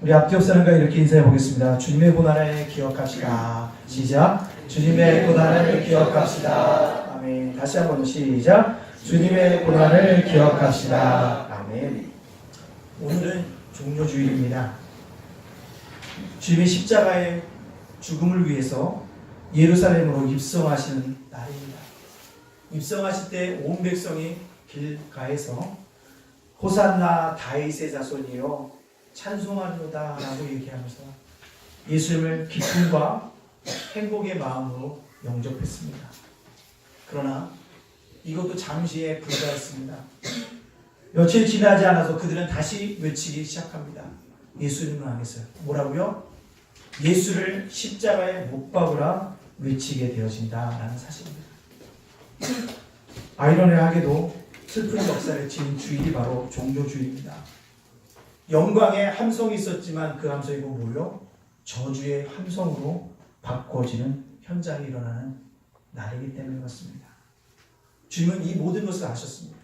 우리 앞뒤 옆사람과 이렇게 인사해 보겠습니다. 주님의 고난을 기억합시다. 시작. 주님의 고난을 기억합시다. 아멘. 다시 한번 시작. 주님의 고난을 기억합시다. 아멘. 오늘은 종료주일입니다. 주님의 십자가의 죽음을 위해서 예루살렘으로 입성하시는 날입니다. 입성하실 때 온 백성이 길가에서 호산나 다윗의 자손이여 찬송하리로다 라고 얘기하면서 예수님을 기쁨과 행복의 마음으로 영접했습니다. 그러나 이것도 잠시에 불과했습니다. 며칠 지나지 않아서 그들은 다시 외치기 시작합니다. 예수님을 향해서 뭐라고요? 예수를 십자가에 못 박으라 외치게 되어진다라는 사실입니다. 아이러니하게도 슬픈 역사를 지닌 주일이 바로 종교주일입니다. 영광의 함성이 있었지만 그 함성이 뭐요? 저주의 함성으로 바꿔지는 현장이 일어나는 날이기 때문에 그렇습니다. 주님은 이 모든 것을 아셨습니다.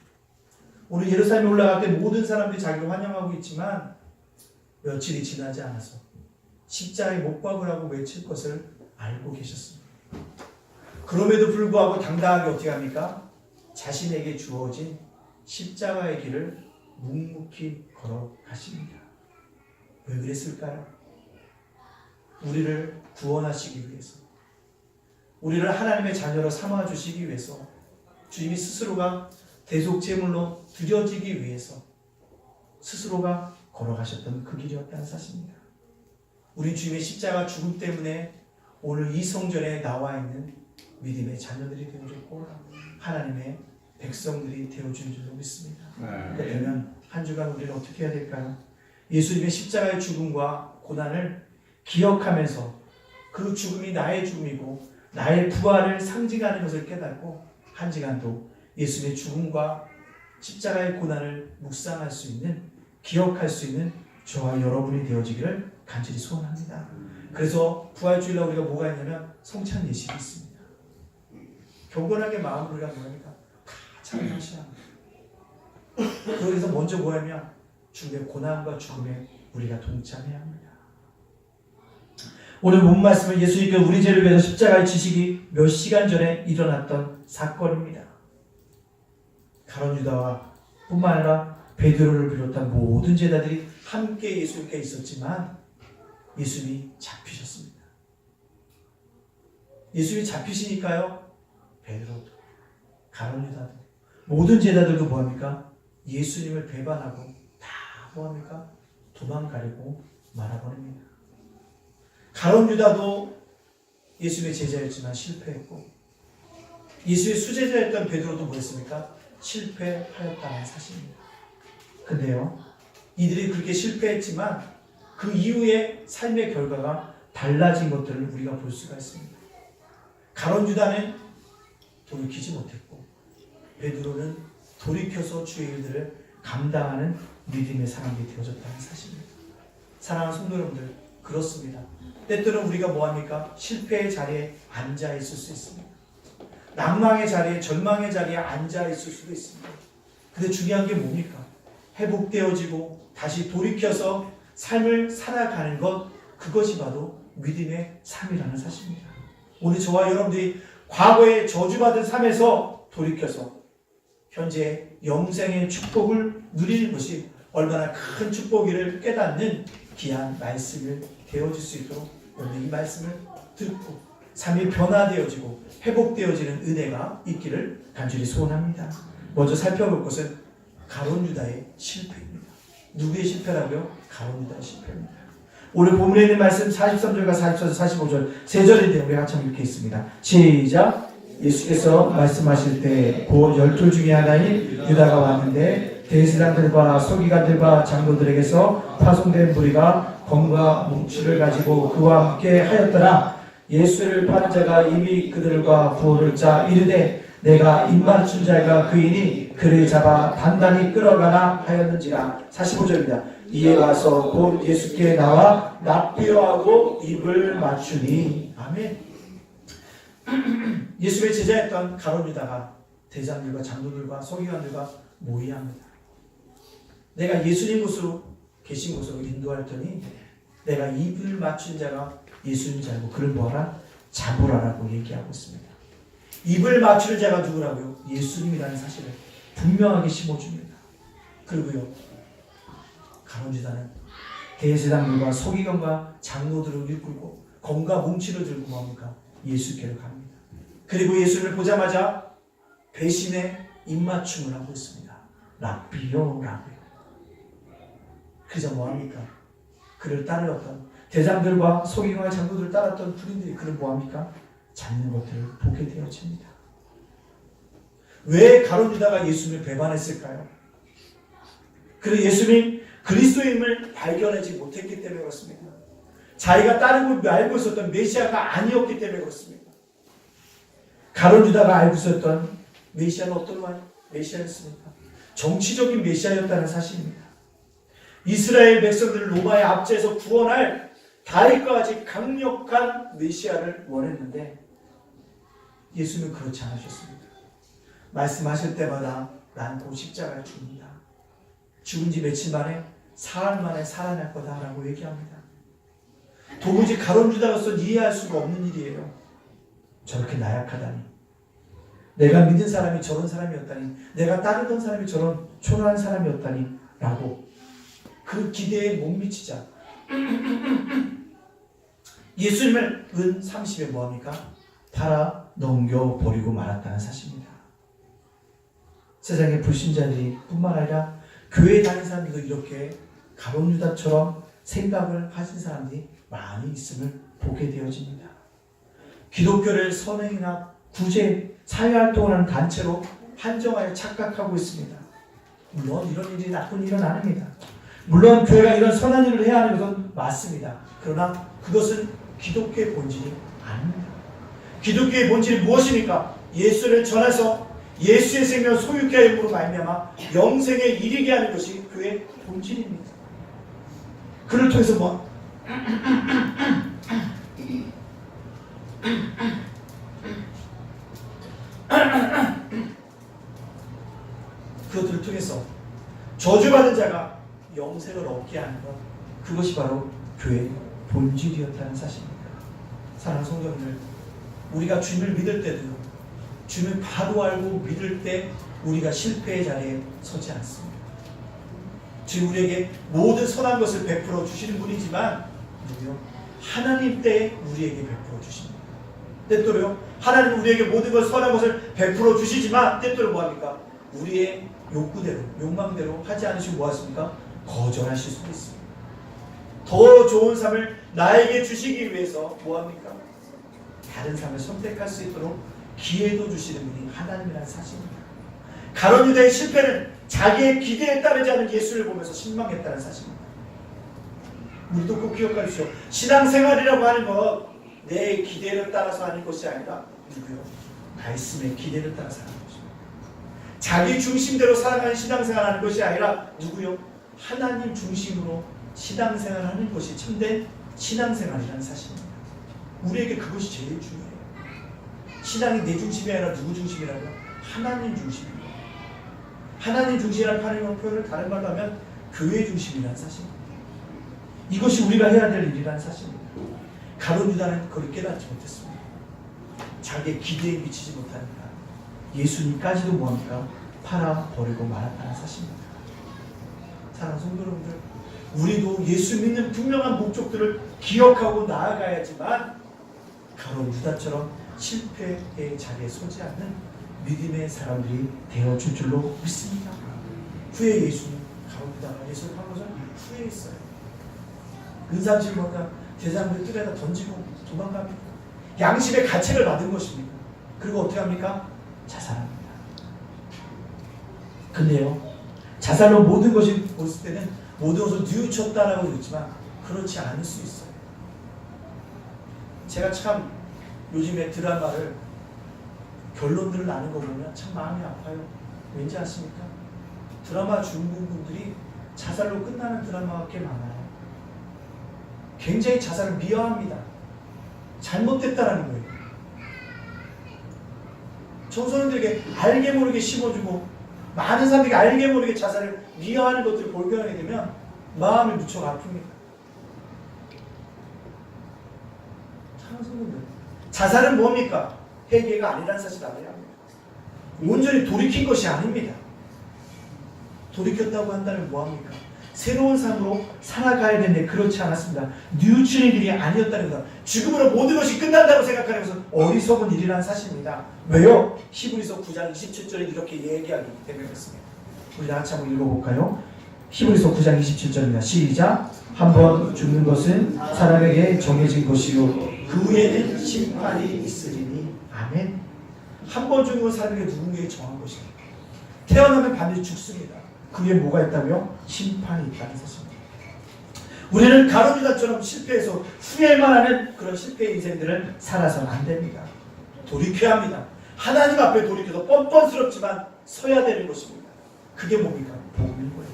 오늘 예루살렘에 올라갈 때 모든 사람들이 자기를 환영하고 있지만 며칠이 지나지 않아서 십자가에 못 박으라고 외칠 것을 알고 계셨습니다. 그럼에도 불구하고 당당하게 어떻게 합니까? 자신에게 주어진 십자가의 길을 묵묵히 걸어가십니다. 왜 그랬을까요? 우리를 구원하시기 위해서, 우리를 하나님의 자녀로 삼아주시기 위해서, 주님이 스스로가 대속제물로 드려지기 위해서 스스로가 걸어가셨던 그 길이었다는 사실입니다. 우리 주님의 십자가 죽음 때문에 오늘 이 성전에 나와 있는 믿음의 자녀들이 되어졌고 하나님의 백성들이 되어준 줄로 믿습니다. 그러면 한 주간 우리는 어떻게 해야 될까요? 예수님의 십자가의 죽음과 고난을 기억하면서 그 죽음이 나의 죽음이고 나의 부활을 상징하는 것을 깨닫고 한 시간도 예수님의 죽음과 십자가의 고난을 묵상할 수 있는, 기억할 수 있는 저와 여러분이 되어지기를 간절히 소원합니다. 그래서 부활주일날 우리가 뭐가 있냐면 성찬 예식이 있습니다. 경건하게 마음을 우리가 뭐합니까? 다 참여하셔야 합니다. 그래서 먼저 뭐하면 주님의 고난과 죽음에 우리가 동참해야 합니다. 오늘 본 말씀은 예수님께 우리 죄를 위해서 십자가에 지시기 몇 시간 전에 일어났던 사건입니다. 가룟 유다와 뿐만 아니라 베드로를 비롯한 모든 제자들이 함께 예수님께 있었지만 예수님이 잡히셨습니다. 예수님이 잡히시니까요, 베드로도 가룟 유다도 모든 제자들도 뭐합니까? 예수님을 배반하고 다 뭐합니까? 도망가려고 말아버립니다. 가룟 유다도 예수님의 제자였지만 실패했고 예수의 수제자였던 베드로도 뭐였습니까? 실패하였다는 사실입니다. 근데요, 이들이 그렇게 실패했지만 그 이후에 삶의 결과가 달라진 것들을 우리가 볼 수가 있습니다. 가룟 유다는 돌이키지 못했고 베드로는 돌이켜서 주의 일들을 감당하는 믿음의 사람들이 되어졌다는 사실입니다. 사랑하는 성도 여러분들, 그렇습니다. 때때로 우리가 뭐합니까? 실패의 자리에 앉아 있을 수 있습니다. 낭망의 자리에, 절망의 자리에 앉아 있을 수도 있습니다. 근데 중요한 게 뭡니까? 회복되어지고 다시 돌이켜서 삶을 살아가는 것, 그것이 바로 믿음의 삶이라는 사실입니다. 오늘 저와 여러분들이 과거에 저주받은 삶에서 돌이켜서 현재 영생의 축복을 누리는 것이 얼마나 큰 축복이를 깨닫는 귀한 말씀을 되어질 수 있도록 오늘 이 말씀을 듣고 삶이 변화되어지고 회복되어지는 은혜가 있기를 간절히 소원합니다. 먼저 살펴볼 것은 가룟 유다의 실패입니다. 누구의 실패라고요? 가룟 유다의 실패입니다. 오늘 본문에 있는 말씀 43절과 44절, 45절 세 절인데 우리 같이 읽게 있습니다. 시작! 예수께서 말씀하실 때 곧 12 중에 하나인 유다가 왔는데 대제사장들과 서기관들과 장로들에게서 파송된 무리가 검과 뭉치를 가지고 그와 함께 하였더라. 예수를 파는 자가 이미 그들과 부호를 짜 이르되 내가 입맞춘 자가 그이니 그를 잡아 단단히 끌어가나 하였는지라. 45절입니다. 이에 와서 곧 예수께 나와 납비어하고 입을 맞추니. 아멘. 예수의 제자였던 가룟 유다가 대장들과 장로들과 서기관들과 모의합니다. 내가 예수님 곳으로 계신 곳으로 인도하였더니 내가 입을 맞춘 자가 예수님인 줄 알고 그를 뭐하라? 잡으라라고 얘기하고 있습니다. 입을 맞추는 자가 누구라고요? 예수님이라는 사실을 분명하게 심어줍니다. 그리고요, 가론유다는 대제사장들과 서기관과 장로들을 이끌고 검과 뭉치를 들고 뭡니까? 예수께로 갑니다. 그리고 예수를 보자마자 배신의 입맞춤을 하고 있습니다. 랍비요라고요. 그저 뭐합니까? 그를 따르었던 대장들과 서기관과 장로들을 따랐던 군인들이 그를 뭐합니까? 잡는 것들을 보게 되어집니다. 왜 가론유다가 예수님을 배반했을까요? 그는 예수님 그리스도임을 발견하지 못했기 때문에 그렇습니다. 자기가 따르고 알고 있었던 메시아가 아니었기 때문에 그렇습니다. 가론유다가 알고 있었던 메시아는 어떤 메시아였습니까? 정치적인 메시아였다는 사실입니다. 이스라엘 백성들을 로마의 압제에서 구원할 다윗과 같이 강력한 메시아를 원했는데 예수님은 그렇지 않으셨습니다. 말씀하실 때마다 난 곧 십자가에 죽는다. 죽은 지 며칠 만에 사흘 만에 살아날 거다라고 얘기합니다. 도무지 가론유다로서 이해할 수가 없는 일이에요. 저렇게 나약하다니. 내가 믿은 사람이 저런 사람이었다니. 내가 따르던 사람이 저런 초라한 사람이었다니 라고 그 기대에 못 미치자 예수님을 은 30에 뭐합니까? 팔아 넘겨버리고 말았다는 사실입니다. 세상의 불신자들이 뿐만 아니라 교회에 다니는 사람들도 이렇게 가론유다처럼 생각을 가진 사람들이 많이 있음을 보게 되어집니다. 기독교를 선행이나 구제, 사회활동을 하는 단체로 한정하여 착각하고 있습니다. 물론 이런 일이 나쁜 일은 아닙니다. 물론 교회가 이런 선한 일을 해야 하는 것은 맞습니다. 그러나 그것은 기독교의 본질이 아닙니다. 기독교의 본질이 무엇입니까? 예수를 전해서 예수의 생명을 소유케 함으로 말미암아 영생에 이르게 하는 것이 교회의 본질입니다. 그를 통해서 뭐? 그것들을 통해서 저주받은 자가 영생을 얻게 하는 것, 그것이 바로 교회의 본질이었다는 사실입니다. 사랑하는 성도님들, 우리가 주님을 믿을 때도 주님을 바로 알고 믿을 때 우리가 실패의 자리에 서지 않습니다. 주님 우리에게 모든 선한 것을 베풀어 주시는 분이지만 하나님 때에 우리에게 베풀어 주십니다. 때때로요, 하나님 우리에게 모든 것 선한 것을 베풀어 주시지만 때때로 뭐합니까? 우리의 욕구대로, 욕망대로 하지 않으시고 뭐하십니까? 거절하실 수도 있습니다. 더 좋은 삶을 나에게 주시기 위해서 뭐합니까? 다른 삶을 선택할 수 있도록 기회도 주시는 분이 하나님이라는 사실입니다. 가론유다의 실패는 자기의 기대에 따르지 않은 예수를 보면서 실망했다는 사실입니다. 우리도 꼭 기억해 주십시오. 신앙생활이라고 하는 것 내 기대를 따라서 하는 것이 아니라 누구요? 말씀의 기대를 따라서 하는 것입니다. 자기 중심대로 살아가는 신앙생활하는 것이 아니라 누구요? 하나님 중심으로 신앙생활하는 것이 참된 신앙생활이라는 사실입니다. 우리에게 그것이 제일 중요해요. 신앙이 내 중심이 아니라 누구 중심이라고요? 하나님 중심입니다. 하나님 중심이라는 표현을 다른 말로 하면 교회 중심이라는 사실입니다. 이것이 우리가 해야 될 일이라는 사실입니다. 가론유다는 그걸 깨닫지 못했습니다. 자기의 기대에 미치지 못하니까 예수님까지도 뭐합니까? 팔아버리고 말았다는 사실입니다. 사랑하는 성도 여러분들, 우리도 예수 믿는 분명한 목적들을 기억하고 나아가야지만 가론유다처럼 실패의 자리에 서지 않는 믿음의 사람들이 되어줄 줄로 믿습니다. 후에 예수님 가론유다가 예수를 한 것을 후회했어요. 은사집을 먹다 제사장들 뜰에다 던지고 도망갑니다. 양심의 가책을 받은 것입니다. 그리고 어떻게 합니까? 자살합니다. 근데요, 자살로 모든 것이 보았을 때는 모든 것을 뉘우쳤다라고 했지만 그렇지 않을 수 있어요. 제가 참 요즘에 드라마를 결론들을 나는 거 보면 참 마음이 아파요. 왠지 아십니까? 드라마 주인공분들이 자살로 끝나는 드라마가 꽤 많아요. 굉장히 자살을 미화합니다. 잘못됐다라는 거예요. 청소년들에게 알게 모르게 심어주고 많은 사람들이 알게 모르게 자살을 미화하는 것들을 발견하게 되면 마음이 무척 아픕니다. 사랑하는 성도들, 자살은 뭡니까? 회개가 아니라는 사실을 알아야 합니다. 온전히 돌이킨 것이 아닙니다. 돌이켰다고 한다면 뭐합니까? 새로운 삶으로 살아가야 되는데 그렇지 않았습니다. 뉘우치는 일이 아니었다는 것. 죽음으로 모든 것이 끝난다고 생각하는 것은 어리석은 일이라는 사실입니다. 왜요? 히브리서 9장 27절에 이렇게 얘기하기 때문에 그렇습니다. 우리 다 같이 한번 읽어볼까요? 히브리서 9장 27절입니다. 시작! 한번 죽는 것은 사람에게 정해진 것이요 그 후에는 심판이 있으리니. 아멘. 한 번 죽는 건 사람에게 누군가에게 정한 것입니다. 태어나면 반드시 죽습니다. 그 위에 뭐가 있다고요? 심판이 있다는 사실입니다. 우리는 가룟유다처럼 실패해서 후회만 하는 그런 실패의 인생들을 살아서는 안 됩니다. 돌이켜야 합니다. 하나님 앞에 돌이켜서 뻔뻔스럽지만 서야 되는 것입니다. 그게 뭡니까? 복음인 거예요.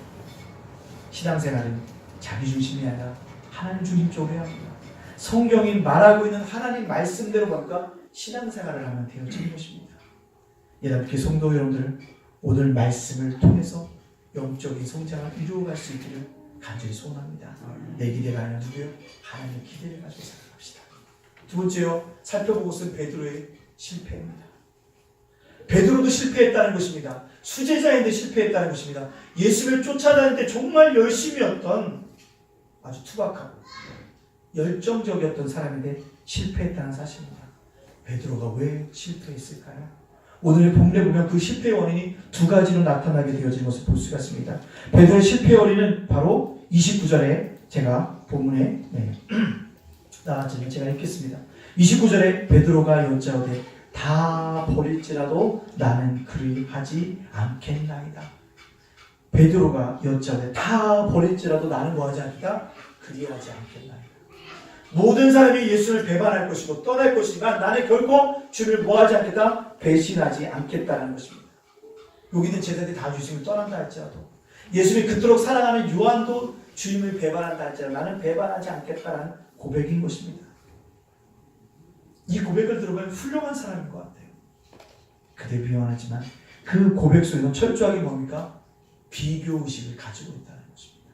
신앙생활은 자기 중심이 아니라 하나님 중심적으로 해야 합니다. 성경이 말하고 있는 하나님 말씀대로 뭔가 신앙생활을 하면 되어지는 것입니다. 이렇게 성도 여러분들, 오늘 말씀을 통해서 영적인 성장을 이루어갈 수 있기를 간절히 소원합니다. 내 기대가 아니라 누구요? 하나님의 기대를 가지고 살아갑시다. 두 번째요, 살펴보고 쓴 베드로의 실패입니다. 베드로도 실패했다는 것입니다. 수제자인데 실패했다는 것입니다. 예수를 쫓아다닐 때 정말 열심이었던, 아주 투박하고 열정적이었던 사람인데 실패했다는 사실입니다. 베드로가 왜 실패했을까요? 오늘의 본문에 보면 그 실패의 원인이 두 가지로 나타나게 되어진 것을 볼 수가 있습니다. 베드로의 실패의 원인은 바로 29절에 제가 본문에 나왔지만 제가 읽겠습니다. 29절에 베드로가 여짜오되 다 버릴지라도 나는 그리하지 않겠나이다. 베드로가 여짜오되 다 버릴지라도 나는 뭐하지 않겠다? 그리하지 않겠나이다. 모든 사람이 예수를 배반할 것이고 떠날 것이지만 나는 결코 주를 뭐하지 않겠다? 배신하지 않겠다는 것입니다. 여기 있는 제자들이 다 예수님을 떠난다 할지라도, 예수님이 그토록 사랑하는 요한도 주님을 배반한다 할지라도 나는 배반하지 않겠다는 고백인 것입니다. 이 고백을 들어보면 훌륭한 사람인 것 같아요. 그대 미워하지만 그 고백 속에는 철저하게 뭡니까? 비교의식을 가지고 있다는 것입니다.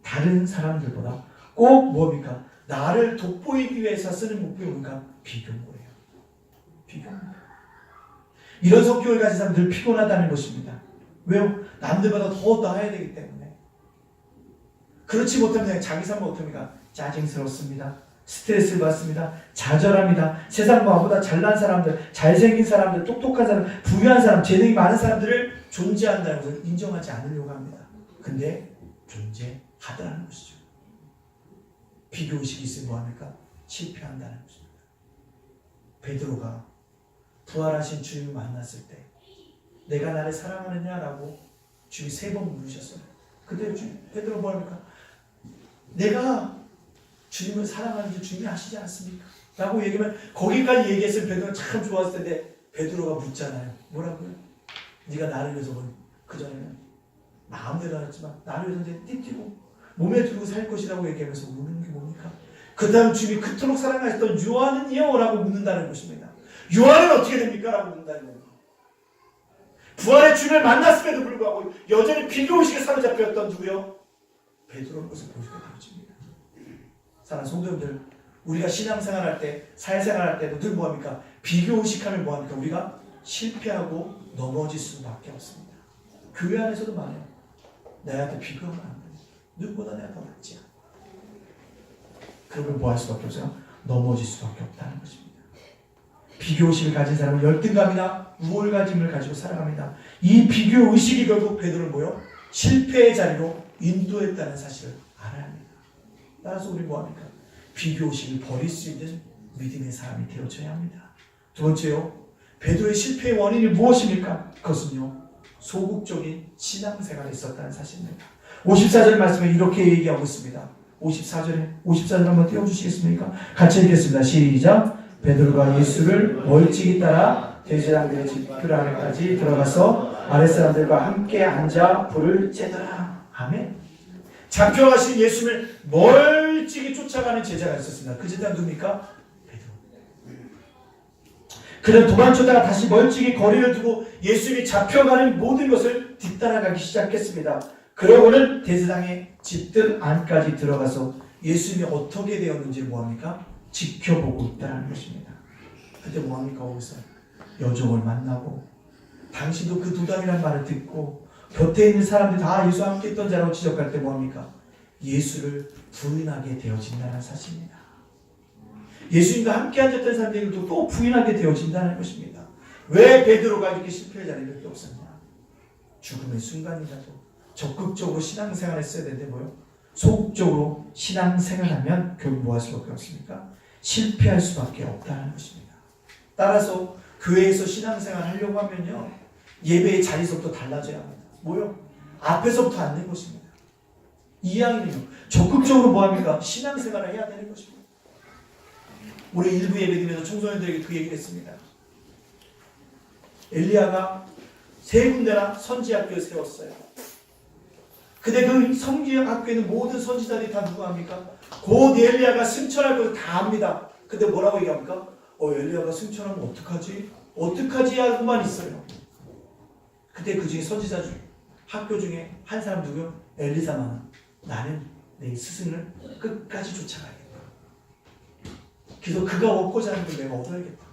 다른 사람들보다 꼭 뭡니까? 나를 돋보이기 위해서 쓰는 목표가 뭔가 비교인 거예요. 비교입니다. 이런 성격을 가진 사람은 늘 피곤하다는 것입니다. 왜요? 남들보다 더 나아야 되기 때문에. 그렇지 못하면 자기 삶은 어떻습니까? 짜증스럽습니다. 스트레스를 받습니다. 좌절합니다. 세상 나보다 잘난 사람들, 잘생긴 사람들, 똑똑한 사람, 부유한 사람, 재능이 많은 사람들을 존재한다는 것을 인정하지 않으려고 합니다. 근데 존재하더라는 것이죠. 비교의식이 있으면 뭐합니까? 실패한다는 것입니다. 베드로가 부활하신 주님을 만났을 때 내가 나를 사랑하느냐라고 주님이 3번 물으셨어요. 그때 베드로가 뭐합니까? 내가 주님을 사랑하는지 주님이 아시지 않습니까? 라고 얘기하면 거기까지 얘기했으면 베드로가 참 좋았을 텐데 베드로가 묻잖아요. 뭐라고요? 네가 나를 위해서 그전에는 마음대로 하였지만 나를 위해서 띠띠고 몸에 두고 살 것이라고 얘기하면서 묻는 게 뭡니까? 그 다음 주님이 그토록 사랑하셨던 요한은요? 라고 묻는다는 것입니다. 요한은 어떻게 됩니까? 라고 묻는다는 겁니다. 부활의 주님을 만났음에도 불구하고 여전히 비교의식에 사로잡혔던 누구요? 베드로는 것을 보시게 되어집니다. 사랑하는 성도님들, 우리가 신앙생활할 때, 사회생활할 때도 늘 뭐합니까? 비교의식하면 뭐합니까? 우리가 실패하고 넘어질 수밖에 없습니다. 교회 안에서도 말해요. 나한테 비교하면 안 돼. 누구보다 내가 더 낫지 않아. 그러면 뭐 할 수밖에 없어요? 넘어질 수밖에 없다는 것입니다. 비교의식을 가진 사람은 열등감이나 우월감을 가지고 살아갑니다. 이 비교의식이 결국 베드로를 뭐요? 실패의 자리로 인도했다는 사실을 알아야 합니다. 따라서 우리 뭐합니까? 비교의식을 버릴 수 있는 믿음의 사람이 되어져야 합니다. 두 번째요, 베드로의 실패의 원인이 무엇입니까? 그것은요, 소극적인 신앙생활에 있었다는 사실입니다. 54절 말씀에 이렇게 얘기하고 있습니다. 54절 한번 띄워주시겠습니까? 같이 읽겠습니다. 시작. 베드로가 예수를 멀찍이 따라 대제사장들의 집 안에까지 들어가서 아랫사람들과 함께 앉아 불을 쬐더라. 아멘. 잡혀가신 예수를 멀찍이 쫓아가는 제자가 있었습니다. 그 제자는 누굽니까? 베드로. 그는 도망쳤다가 다시 멀찍이 거리를 두고 예수님이 잡혀가는 모든 것을 뒤따라가기 시작했습니다. 그러고는 대제사장의 집들 안까지 들어가서 예수님이 어떻게 되었는지 뭐합니까? 지켜보고 있다는 것입니다. 그때 뭐합니까? 거기서 여종을 만나고 당신도 그 두담이라는 말을 듣고 곁에 있는 사람들이 다 예수와 함께 했던 자라고 지적할 때 뭐합니까? 예수를 부인하게 되어진다는 사실입니다. 예수님과 함께 앉았던 사람들도 또 부인하게 되어진다는 것입니다. 왜 베드로가 이렇게 실패할 자리밖에 없었냐? 죽음의 순간이라도 적극적으로 신앙생활을 했어야 되는데 뭐요? 소극적으로 신앙생활하면 결국 뭐 할 수밖에 없습니까? 실패할 수밖에 없다는 것입니다. 따라서 교회에서 신앙생활 하려고 하면요, 예배의 자리서부터 달라져야 합니다. 뭐요? 앞에서부터 앉는 것입니다. 이왕이면요, 적극적으로 뭐합니까? 신앙생활을 해야 되는 것입니다. 우리 일부 예배드리면서 청소년들에게 그 얘기를 했습니다. 엘리야가 3군데나 선지학교를 세웠어요. 근데 그 선지학교에는 모든 선지자들이 다 누가 합니까? 곧 엘리야가 승천할 것을 다 압니다. 근데 뭐라고 얘기합니까? 엘리야가 승천하면 어떡하지? 어떡하지? 하고만 있어요. 그때 그 중에 선지자 학교 중에 한 사람 누구요? 엘리사만. 나는 내 스승을 끝까지 쫓아가야겠다. 그래서 그가 얻고자 하는 걸 내가 얻어야겠다.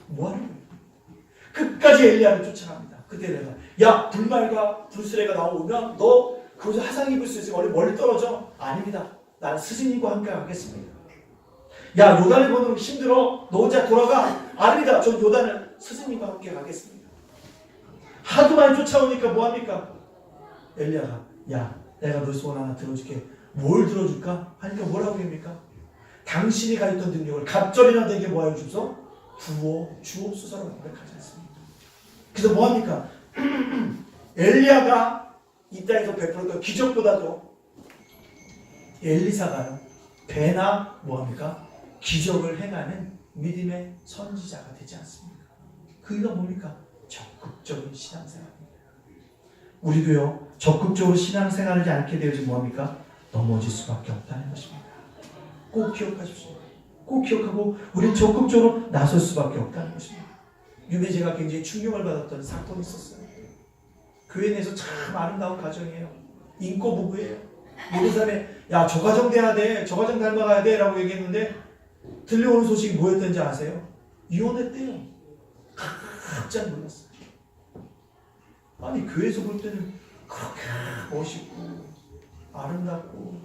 뭐 하는 거예요? 끝까지 엘리야를 쫓아갑니다. 그때 내가 야, 불말과 불수레가 나오면 너 그것을 화상 입을 수 있으면 멀리 떨어져. 아닙니다. 나는 스승님과 함께 가겠습니다. 야, 요단을 보는 거 힘들어. 너 혼자 돌아가. 아닙니다. 저 요단을 스승님과 함께 가겠습니다. 하도 많이 쫓아오니까 뭐합니까? 엘리야가 야, 내가 너 소원 하나 들어줄게. 뭘 들어줄까? 하니까 뭐라고 합니까? 당신이 가졌던 능력을 갑절이나 되게 뭐 하여 주소? 주옵소서라고 고백하지 않습니까? 그래서 뭐합니까? 엘리야가 이 땅에서 베풀었던 기적보다도 엘리사가요, 배나 뭐합니까? 기적을 행하는 믿음의 선지자가 되지 않습니까? 그가 뭡니까? 적극적인 신앙생활입니다. 우리도요, 적극적으로 신앙생활하지 않게 되어지 뭐합니까? 넘어질 수밖에 없다는 것입니다. 꼭 기억하십시오. 꼭 기억하고 우리는 적극적으로 나설 수밖에 없다는 것입니다. 유배제가 굉장히 충격을 받았던 사건이 있었어요. 교회 내에서 참 아름다운 가정이에요. 인고 부부예요. 모든 사람이 야, 저 가정 돼야 돼, 저 가정 닮아가야 돼 라고 얘기했는데 들려오는 소식이 뭐였던지 아세요? 이혼했대요. 깜짝 놀랐어요. 아니, 교회에서 볼 때는 그렇게 멋있고 아름답고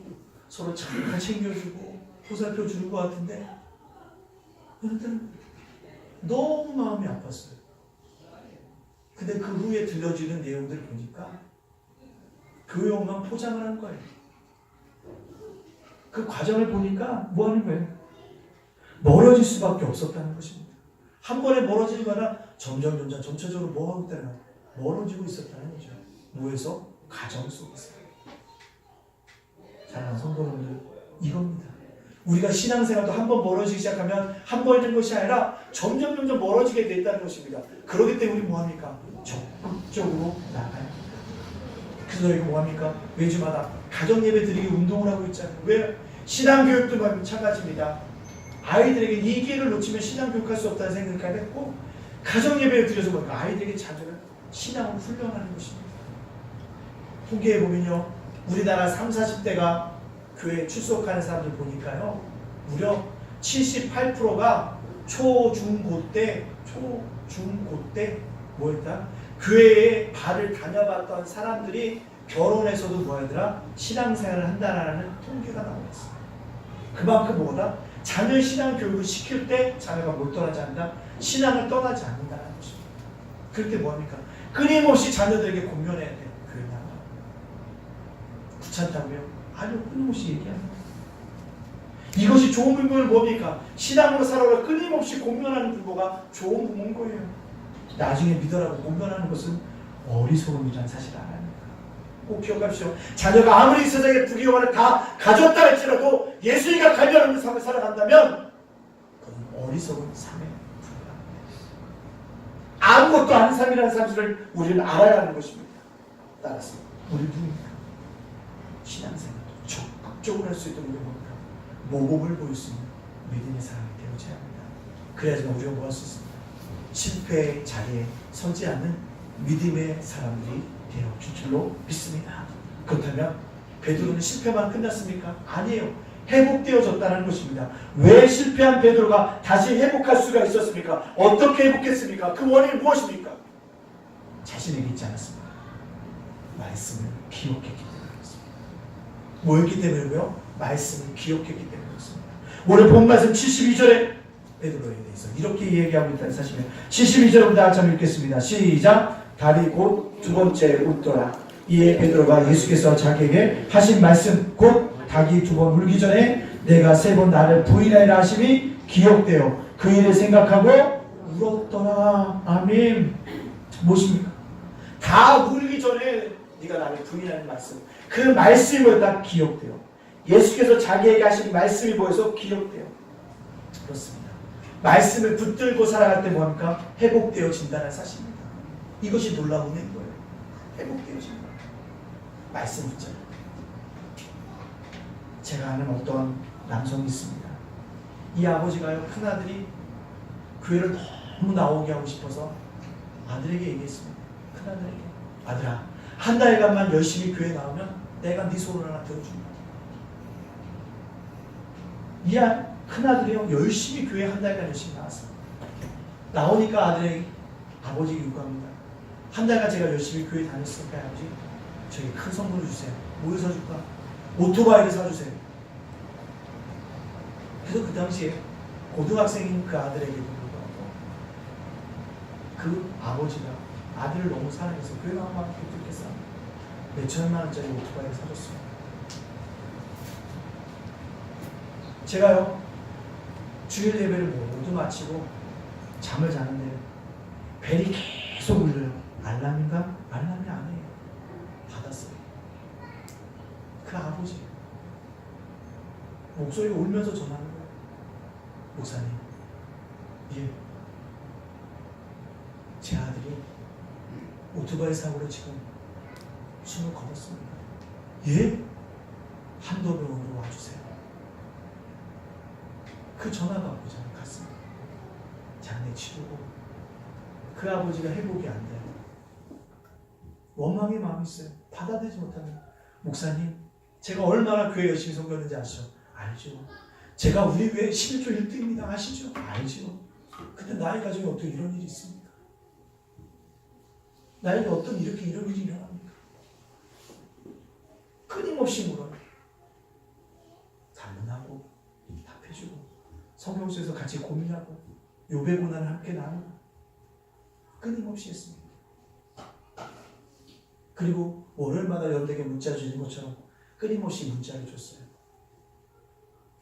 서로 잘 챙겨주고 보살펴 주는 것 같은데 그런데 너무 마음이 아팠어요. 근데 그 후에 들려주는 내용들을 보니까 교회 옷만 포장을 한 거예요. 그 과정을 보니까 뭐 하는 거예요? 멀어질 수밖에 없었다는 것입니다. 한 번에 멀어지거나 점점 점차적으로 뭐 하고 있다가 멀어지고 있었다는 거죠. 뭐에서? 가정 속에서. 사랑하는 성도님들, 이겁니다. 우리가 신앙생활도 한 번 멀어지기 시작하면 한 번 있는 것이 아니라 점점 멀어지게 됐다는 것입니다. 그렇기 때문에 우리 뭐합니까? 적극적으로 나가야 합니다. 그래서 저희가 뭐합니까? 매주마다 가정예배 드리기 운동을 하고 있잖아요. 왜? 신앙교육도 마찬가지입니다. 아이들에게 이 기회를 놓치면 신앙교육할 수 없다는 생각을 했고, 가정예배를 드려서 보니까 아이들에게 자녀를 신앙을 훈련하는 것입니다. 통계에 보면요, 우리나라 30, 40대가 교회에 출석하는 사람들 보니까요, 무려 78%가 초중고 때 뭐였다? 교회에 발을 다녀봤던 사람들이 결혼해서도 뭐였더라? 신앙생활을 한다라는 통계가 나왔어요. 그만큼 뭐다? 자녀의 신앙 교육을 시킬 때 자녀가 뭘 떠나지 않는다? 신앙을 떠나지 않는다는 것입니다. 그럴 때 뭐합니까? 끊임없이 자녀들에게 권면해야 돼요. 교회 나가. 귀찮다고요? 아니요, 끊임없이 얘기합니다. 이것이 좋은 부모는 뭡니까? 신앙으로 살아라 끊임없이 공면하는 부모가 좋은 부모인 거예요. 나중에 믿으라고 공면하는 것은 어리석음이라는 사실을 알아야 합니다. 꼭 기억하십시오. 자녀가 아무리 세상에 부귀영화를 다 가졌다 할지라도 예수님과 관련하는 삶을 살아간다면 그건 어리석은 삶에 불과합니다. 아무것도 아닌 삶이라는 사실을 우리는 알아야 하는 것입니다. 따라서 우리 누구입니까? 신앙생활도 적극적으로 할 수 있도록 뭡니까? 모범을 보일 수 있는 믿음의 사람이 되어져야 합니다. 그래야지만 우리가 뭐 할 수 있습니다. 실패의 자리에 서지 않는 믿음의 사람들이 되어줄 줄로 믿습니다. 그렇다면 베드로는 실패만 끝났습니까? 아니에요. 회복되어졌다는 것입니다. 왜 실패한 베드로가 다시 회복할 수가 있었습니까? 어떻게 회복했습니까? 그 원인이 무엇입니까? 자신에게 있지 않았습니다. 말씀을 기억했기 때문이었습니다. 뭐였기 때문이고요? 말씀을 기억했기 때문이었습니다. 오늘 본 말씀 72절에 베드로에 대해서 이렇게 얘기하고 있다는 사실입니다. 72절부터 다 같이 읽겠습니다. 시작. 달이 곧 두 번째 웃더라. 이에 베드로가 예수께서 자기에게 하신 말씀 곧 닭이 두 번 울기 전에 내가 세 번 나를 부인하리라 하심이 기억되어 그 일을 생각하고 울었더라. 아멘. 무엇입니까? 다 울기 전에 네가 나를 부인하는 말씀, 그 말씀이 뭐였다? 기억돼요. 예수께서 자기에게 하신 말씀이 보여서 기억돼요. 그렇습니다. 말씀을 붙들고 살아갈 때 뭐합니까? 회복되어진다는 사실입니다. 이것이 놀라운 일인 거예요. 회복되어진다. 말씀 붙잡아요. 제가 아는 어떤 남성이 있습니다. 이 아버지가요, 큰아들이 교회를 너무 나오게 하고 싶어서 아들에게 얘기했습니다. 큰아들에게, 아들아, 한 달간만 열심히 교회 나오면 내가 네 소를 하나 들어준다. 이 큰아들이요, 열심히 교회 한 달간 열심히 나왔어요. 나오니까 아버지가 요구합니다. 한 달간 제가 열심히 교회 다녔으니까 아버지, 저희 큰 선물을 주세요. 뭘 사줄까? 오토바이를 사주세요. 그래서 그 당시에 고등학생인 그 아들에게도 불구하고 그 아버지가 아들을 너무 사랑해서 교회 나오면 어떻겠어? 몇 천만 원짜리 오토바이를 사줬어요. 제가요, 주일 예배를 모두 마치고 잠을 자는데 벨이 계속 울려요. 알람인가? 알람이 아니에요. 받았어요. 그 아버지 목소리가 울면서 전하는 거예요. 목사님, 예, 제 아들이 오토바이 사고로 지금 숨을 거뒀습니다. 예? 한도병원으로 와주세요. 그 전화 받고 저는 갔습니다. 장례 치르고 그 아버지가 회복이 안 돼요. 원망의 마음이 있어요. 받아들이지 못하면, 목사님, 제가 얼마나 교회 열심히 섬겼는지 아시죠? 알죠. 제가 우리 교회 11조 1등입니다. 아시죠? 알죠. 근데 나의 가정에 어떻게 이런 일이 있습니까? 나에게 어떤 이런 일이 일어납니까? 끊임없이 물어요. 담론하고 답해주고 성경책에서 같이 고민하고 요배 고난을 함께 나누고 끊임없이 했습니다. 그리고 월요일마다 여러분에게 문자 주는 것처럼 끊임없이 문자를 줬어요.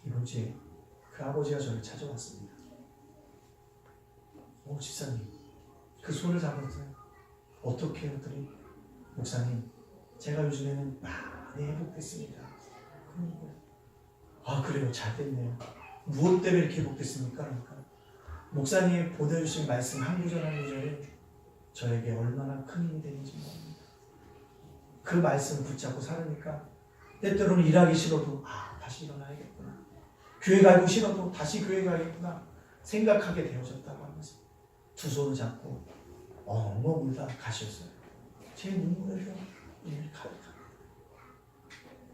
이번 주에 그 아버지가 저를 찾아왔습니다. 집사님, 그 손을 잡았어요. 어떻게 했더니, 목사님, 제가 요즘에는 많이 회복됐습니다. 아, 그래요? 잘 됐네요. 무엇 때문에 이렇게 회복됐습니까? 그러니까 목사님이 보내주신 말씀 한 구절 한 구절이 저에게 얼마나 큰 힘이 되는지 모릅니다. 그 말씀을 붙잡고 살으니까 때때로는 일하기 싫어도 다시 일어나야겠구나. 교회 가기 싫어도 다시 교회 가야겠구나 생각하게 되어졌다고 하면서 두 손을 잡고 엉엉 울다 가셨어요. 제 눈물에서 눈물이 가득합니다.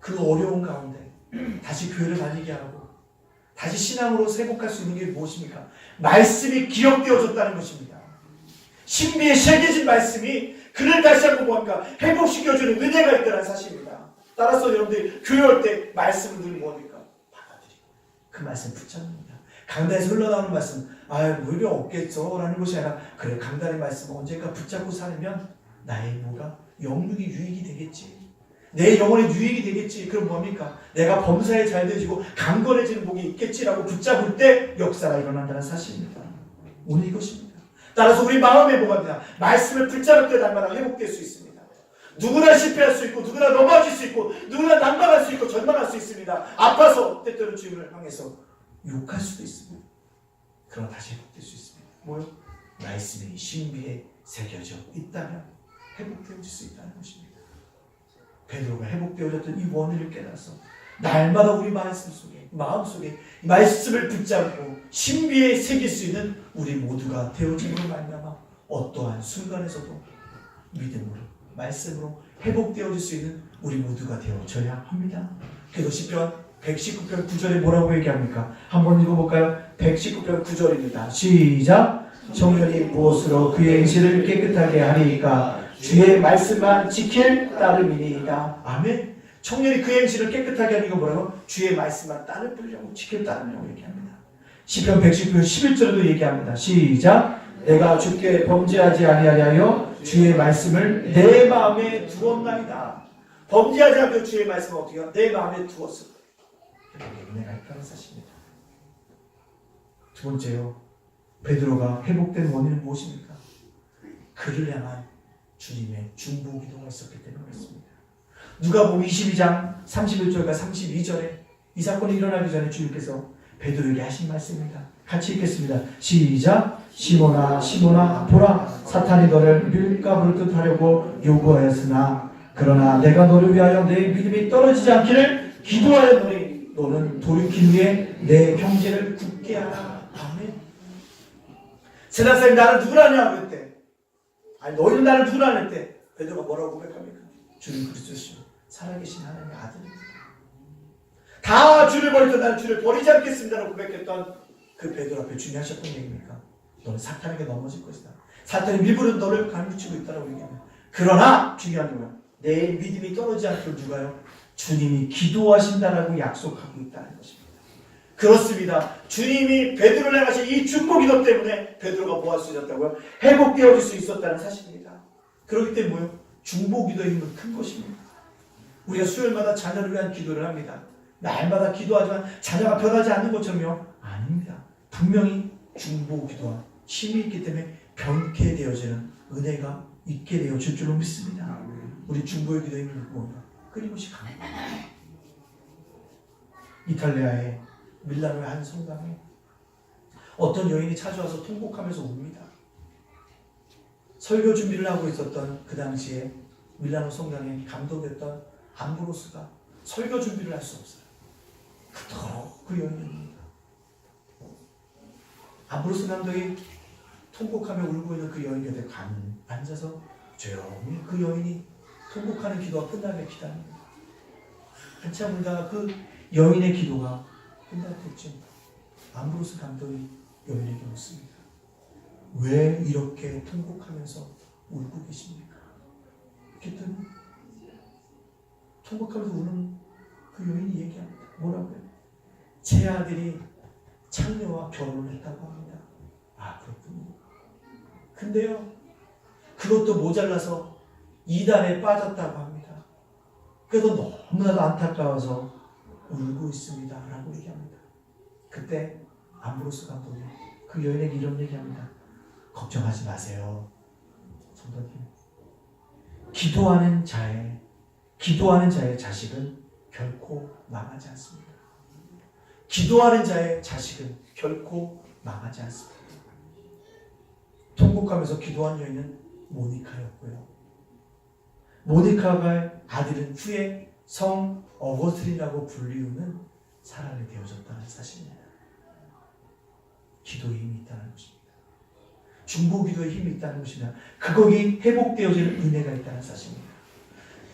그 어려운 가운데 다시 교회를 다니게 하고 다시 신앙으로 회복할 수 있는 게 무엇입니까? 말씀이 기억되어졌다는 것입니다. 신비에 새겨진 말씀이 그를 다시 한번 뭐합니까? 회복시켜주는 은혜가 있다는 사실입니다. 따라서 여러분들이 교회 올 때 말씀을 늘 뭐합니까? 받아들이고 그 말씀 붙잡습니다. 강단에서 흘러나오는 말씀, 무료 없겠죠? 라는 것이 아니라, 그래, 강단의 말씀 언젠가 붙잡고 살면 나의 뭐가 영육이 유익이 되겠지. 내 영혼에 유익이 되겠지. 그럼 뭡니까? 내가 범사에 잘 되지고 강건해지는 복이 있겠지라고 붙잡을 때 역사가 일어난다는 사실입니다. 오늘 이것입니다. 따라서 우리 마음에 뭐가 되냐? 말씀을 붙잡을 때 날마다 회복될 수 있습니다. 누구나 실패할 수 있고, 누구나 넘어질 수 있고, 누구나 난망할 수 있고, 절망할 수 있습니다. 아파서 때때로 주님을 향해서 욕할 수도 있습니다. 그러나 다시 회복될 수 있습니다. 뭐요? 말씀이 신비에 새겨져 있다면 회복되어질 수 있다는 것입니다. 베드로가 회복되어졌던 이 원리를 깨달아서 날마다 우리 말씀 속에, 마음속에 말씀을 붙잡고 신비에 새길 수 있는 우리 모두가 되어짐으로 말미암아 어떠한 순간에서도 믿음으로, 말씀으로 회복되어질 수 있는 우리 모두가 되어져야 합니다. 그래서 시편 119편 9절에 뭐라고 얘기합니까? 한번 읽어볼까요? 119편 9절입니다. 시작! 청년이 무엇으로 그의 행실을 깨끗하게 하리이까? 주의 말씀만 지킬 따름이니이다. 아멘. 청년이 그의 행실을 깨끗하게 하는 거 뭐라고? 주의 말씀만 따르려고 지킬 따르려고 얘기합니다. 시편 119편 11절에도 얘기합니다. 시작! 내가 주께 범죄하지 아니하려 하여 주의 말씀을 내 마음에 두었나이다. 범죄하지 않고 주의 말씀을 어떻게 해요? 내 마음에 두었을 거예요. 은혜가 있다는 사실입니다. 두 번째요. 베드로가 회복된 원인은 무엇입니까? 그를 향한 주님의 중보 기도가 있었기 때문에 그렇습니다. 누가복음 22장 31절과 32절에 이 사건이 일어나기 전에 주님께서 베드로에게 하신 말씀입니다. 같이 읽겠습니다. 시작! 시몬아 시몬아 보라 사탄이 너를 밀가부를 뜻하려고 요구하였으나 그러나 내가 너를 위하여 내 믿음이 떨어지지 않기를 기도하였노니 너는 돌이킨 후에 내 형제를 굳게 하라. 아멘. 세상 사람이 나를 누구라냐 그랬대. 아니 너희는 나를 누구라냐 했대. 베드로가 뭐라고 고백합니까? 주님 그리스도시요 살아계신 하나님의 아들입니다. 다 주를 버리던 나는 주를 버리지 않겠습니다라고 고백했던 그 베드로 앞에 주님이 하셨던 얘기입니까? 너는 사탄에게 넘어질 것이다. 사탄이 밀부로 너를 가르치고 있다라고 얘기합니다. 그러나 중요한 건 내 믿음이 떨어지지 않도록 누가요? 주님이 기도하신다라고 약속하고 있다는 것입니다. 그렇습니다. 주님이 베드로를 향하신 이 중보 기도 때문에 베드로가 뭐 할 수 있었다고요? 회복되어질 수 있었다는 사실입니다. 그렇기 때문에 뭐요? 중보 기도의 힘은 큰 것입니다. 우리가 수요일마다 자녀를 위한 기도를 합니다. 날마다 기도하지만 자녀가 변하지 않는 것처럼요? 아닙니다. 분명히 중보 기도와 힘이 있기 때문에 변케 되어지는 은혜가 있게 되어질 줄로 믿습니다. 우리 중보의 기도의 힘은 뭔가? 끊임없이 강합니다. 이탈리아의 밀라노의 한 성당에 어떤 여인이 찾아와서 통곡하면서 웁니다. 설교 준비를 하고 있었던 그 당시에 밀라노 성당에 감독했던 암브로스가 설교 준비를 할 수 없어요. 그토록 그 여인이 웁니다. 암브로스 감독이 통곡하며 울고 있는 그 여인 곁에 앉아서 조용히 그 여인이 통곡하는 기도가 끝나게 기다립니다. 한참 울다가 그 여인의 기도가 끝날 때쯤 암브로스 감독이 여인에게 묻습니다. 왜 이렇게 통곡하면서 울고 계십니까? 그랬더니 통곡하면서 우는 그 여인이 얘기합니다. 뭐라고요? 제 아들이 창녀와 결혼을 했다고 합니다. 아 그렇군요. 근데요 그것도 모자라서 이단에 빠졌다고 합니다. 그래서 너무나도 안타까워서 울고 있습니다 라고 얘기합니다. 그때 암브로스 감독이 그 여인에게 이런 얘기합니다. 걱정하지 마세요. 성도님, 기도하는 자의 자식은 결코 망하지 않습니다. 기도하는 자의 자식은 결코 망하지 않습니다. 통곡하면서 기도한 여인은 모니카였고요. 모니카가 아들은 후에 성 어거스틴이라고 불리우는 사람이 되어졌다는 사실입니다. 기도의 힘이 있다는 것입니다. 중보 기도의 힘이 있다는 것입니다. 그거기 회복되어지는 은혜가 있다는 사실입니다.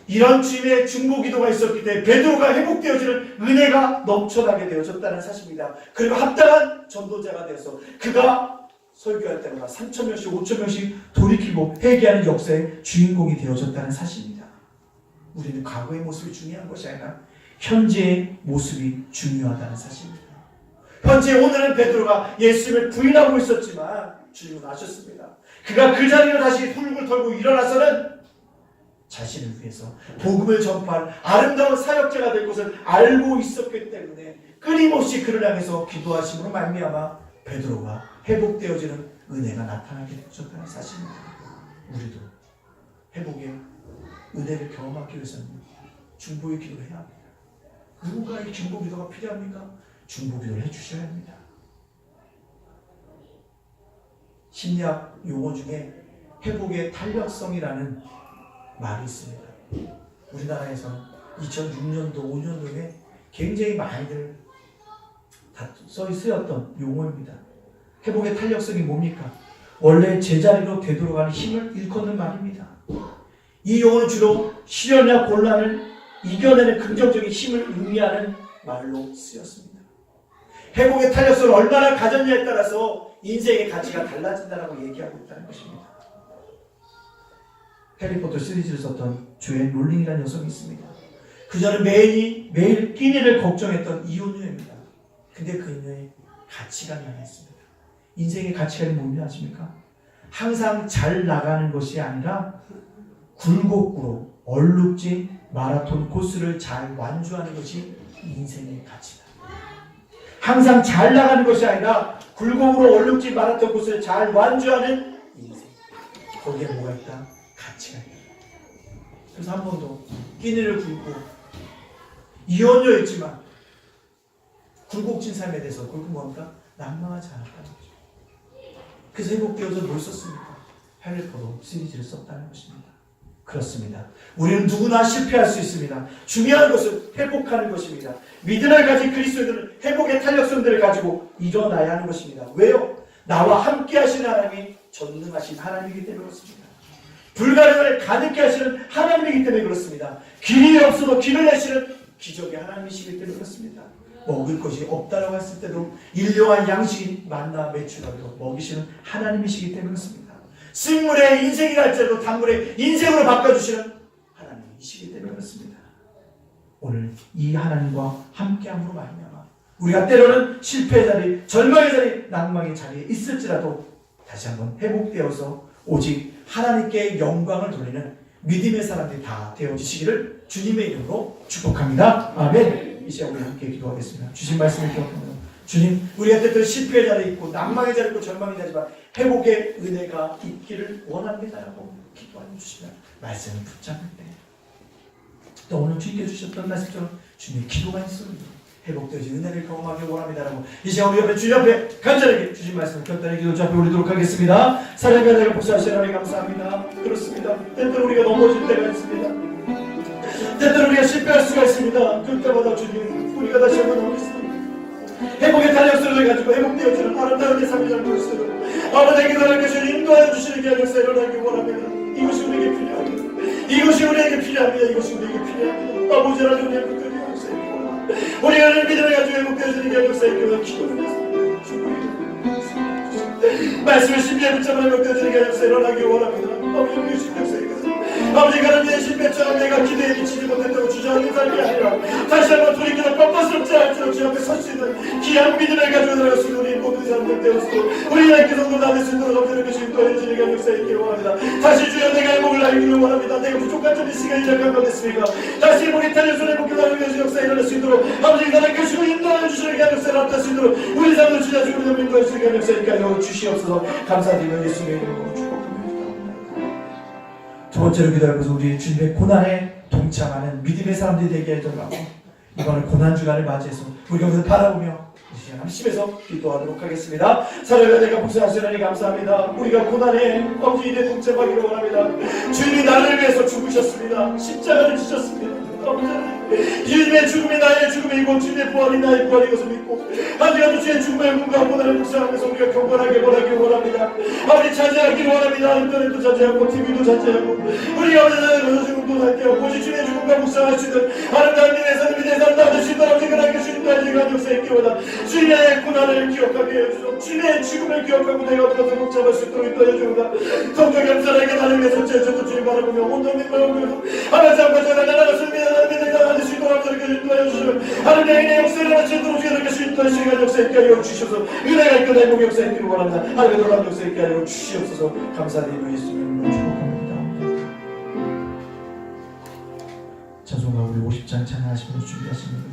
이런 주님의 중보 기도가 있었기 때문에 베드로가 회복되어지는 은혜가 넘쳐나게 되어졌다는 사실입니다. 그리고 합당한 전도자가 되어서 그가 설교할 때마다 3,000명씩 5,000명씩 돌이키고 회개하는 역사의 주인공이 되어졌다는 사실입니다. 우리는 과거의 모습이 중요한 것이 아니라 현재의 모습이 중요하다는 사실입니다. 현재 오늘은 베드로가 예수님을 부인하고 있었지만 주님은 아셨습니다. 그가 그 자리를 다시 훌굴 털고 일어나서는 자신을 위해서 복음을 전파할 아름다운 사역자가 될 것을 알고 있었기 때문에 끊임없이 그를 향해서 기도하심으로 말미암아 베드로가 회복되어지는 은혜가 나타나게 되었다는 사실입니다. 우리도 회복의 은혜를 경험하기 위해서는 중보의 기도를 해야 합니다. 누군가에게 중보 기도가 필요합니까? 중보 기도를 해주셔야 합니다. 심리학 용어 중에 회복의 탄력성이라는 말이 있습니다. 우리나라에서는 2006년도, 5년도에 굉장히 많이들 쓰였던 용어입니다. 회복의 탄력성이 뭡니까? 원래 제자리로 되돌아가는 힘을 일컫는 말입니다. 이 용어는 주로 시련이나 곤란을 이겨내는 긍정적인 힘을 의미하는 말로 쓰였습니다. 회복의 탄력성을 얼마나 가졌냐에 따라서 인생의 가치가 달라진다고 얘기하고 있다는 것입니다. 해리포터 시리즈를 썼던 조앤 롤링이라는 여성이 있습니다. 그녀는 매일 끼니를 걱정했던 이혼녀입니다. 근데 그녀의 가치관이 하나 있습니다. 인생의 가치관이 뭔지 아십니까? 항상 잘 나가는 것이 아니라 굴곡으로 얼룩진 마라톤 코스를 잘 완주하는 것이 인생의 가치다. 항상 잘 나가는 것이 아니라 굴곡으로 얼룩진 마라톤 코스를 잘 완주하는 인생. 거기에 뭐가 있다? 가치가 있다. 그래서 한 번도 끼니를 굴고 이혼녀였지만 굴곡진 삶에 대해서 그렇게 뭡니까? 낭망하지 않았다는 거죠. 그래서 회복되어서 뭘 썼습니까? 헬리포로 시리즈를 썼다는 것입니다. 그렇습니다. 우리는 누구나 실패할 수 있습니다. 중요한 것은 회복하는 것입니다. 믿음을 가진 그리스도인들은 회복의 탄력성들을 가지고 일어나야 하는 것입니다. 왜요? 나와 함께 하시는 하나님이 전능하신 하나님이기 때문에 그렇습니다. 불가능을 가능케 하시는 하나님이기 때문에 그렇습니다. 길이 없어도 길을 내시는 기적의 하나님이시기 때문에 그렇습니다. 먹을 것이 없다라고 했을 때도 일용할 양식인 만나 매출하고 먹이시는 하나님이시기 때문에 그렇습니다. 식물의 인생이 갈지라도 단물의 인생으로 바꿔주시는 하나님이시기 때문에 그렇습니다. 오늘 이 하나님과 함께함으로 말미암아 우리가 때로는 실패의 자리, 절망의 자리, 낭망의 자리에 있을지라도 다시 한번 회복되어서 오직 하나님께 영광을 돌리는 믿음의 사람들이 다 되어지시기를 주님의 이름으로 축복합니다. 아멘. 이 시간 우리 함께 기도하겠습니다. 주신 말씀을 기억합니다. 주님, 우리가 때때로 실패의 자리에 있고 낭망의 자리에 있고 절망의 자리지만 회복의 은혜가 있기를 원합니다라고 기도하여 주시면 말씀을 붙잡을 때 또 오늘 주님께 주셨던 말씀처럼 주님의 기도가 있습니다. 회복되어진 은혜를 경험하기 원합니다라고 이 시간 우리 옆에 주님 앞에 간절하게 주신 말씀을 결단의 기도 앞에 올리도록 하겠습니다. 사랑의 은혜를 복수하시는 하나님 감사합니다. 그렇습니다. 때때로 우리가 넘어질 때가 있습니다. 때때로 우리가 실패할 수가 있습니다. 그때마다 주님 우리가 다시 한번 나오겠습니다. 회복의 탄력성을 가지고 회복되어지는 아름다운 내 삶이 될 것을 아버지에게 나를 주시는 인도하여 주시는 게 역사를 일어나기 원합니다. 이것이 우리에게 필요합니다. 이것이 우리에게 필요합니다. 이것이 우리에게 필요합니다. 아버지 하나님 우리의 끝까지 역사에 우리가 믿음을 가지고 회복되어지는 게 역사에 기도를 했습니다. 말씀을 심리에 붙잡아 회복되어지는 게 역사에 일어나기 원합니다. 아버지 우리의 심력사에 아버지 가난의 실패처럼 내가 기대에 미치지 못했다고 주저하는 삶이 아니라 다시 한번 돌이켜서 뻔뻔스럽지 않도록 주 앞에 설 수 있는 귀한 믿음을 가지고 들어갔으니 우리 모든 사람들 되었고 우리 하나님께서 나를 수 있도록 넘치는 것이 인도해주시는 게 역사에 있기를 원합니다. 다시 주여 내가 회복을 알기를 원합니다. 내가 부족한 점이 시간이 잠깐 건됐습니까? 다시 회복의 탄력성을 회복하는 것이 역사에 일어날 수 있도록 아버지 하나님께 주시고 인도해주시는 게 역사에 나타날 수 있도록 우리 삶을 주여 주고 인도해주시는 게 역사에 있게 주시옵소서. 감사드리며 예수님의 이름으로 축복합니다. 두 번째로 기도하면서 우리 주님의 고난에 동참하는 믿음의 사람들이 되게 해달라고 이번에 고난주간을 맞이해서 우리 여기서 바라보며 이 시간 함심에서 기도하도록 하겠습니다. 사랑하는 내가 복수하시라니 감사합니다. 우리가 고난에 아버지에 동참하기를 원합니다. 주님이 나를 위해서 죽으셨습니다. 십자가를 지셨습니다. 주님의 죽음이 나의 죽음이고 주님의 부활이 나의 부활인 것을 믿고 아직까지 주의 죽음의 꿈과 고난을 묵상하면서 우리가 경건하게 보라기를 원합니다. 아버지 자제하기를 원합니다. 인터넷도 자제하고 TV도 자제하고 우리가 어제는 죽음도 자제하고 오직 주님의 죽음과 묵상할 수 있는 아름다운 믿음에서 믿음의 삶 나를 수 있도록 하나님께 주님도 알지가 역사에 있기보다 주님의 고난을 기억하게 해주시고 주님의 죽음을 기억하고 내가 어디서 복잡할 수 있도록 인도해 주옵니다. 성경 겸손하게 나를 위해서 제주도 주님 바라보며 온전히 바라보며 하나님 앞에 나라가 승리하는 믿음과 하나님 수 있도록 인도해 주시면 하나님의 역사를 하시도록 이렇게 수 있도록 시간 역사에 있게 하여 주시옵소서. 은혜가 있고 내 목의 역사에 있기를 원합니다. 하나님의 놀라운 역사에 있게 하여 주시옵소서. 감사드리며 예수님으로 축복합니다. 찬송가 우리 50장 찬양하시면서 준비하시는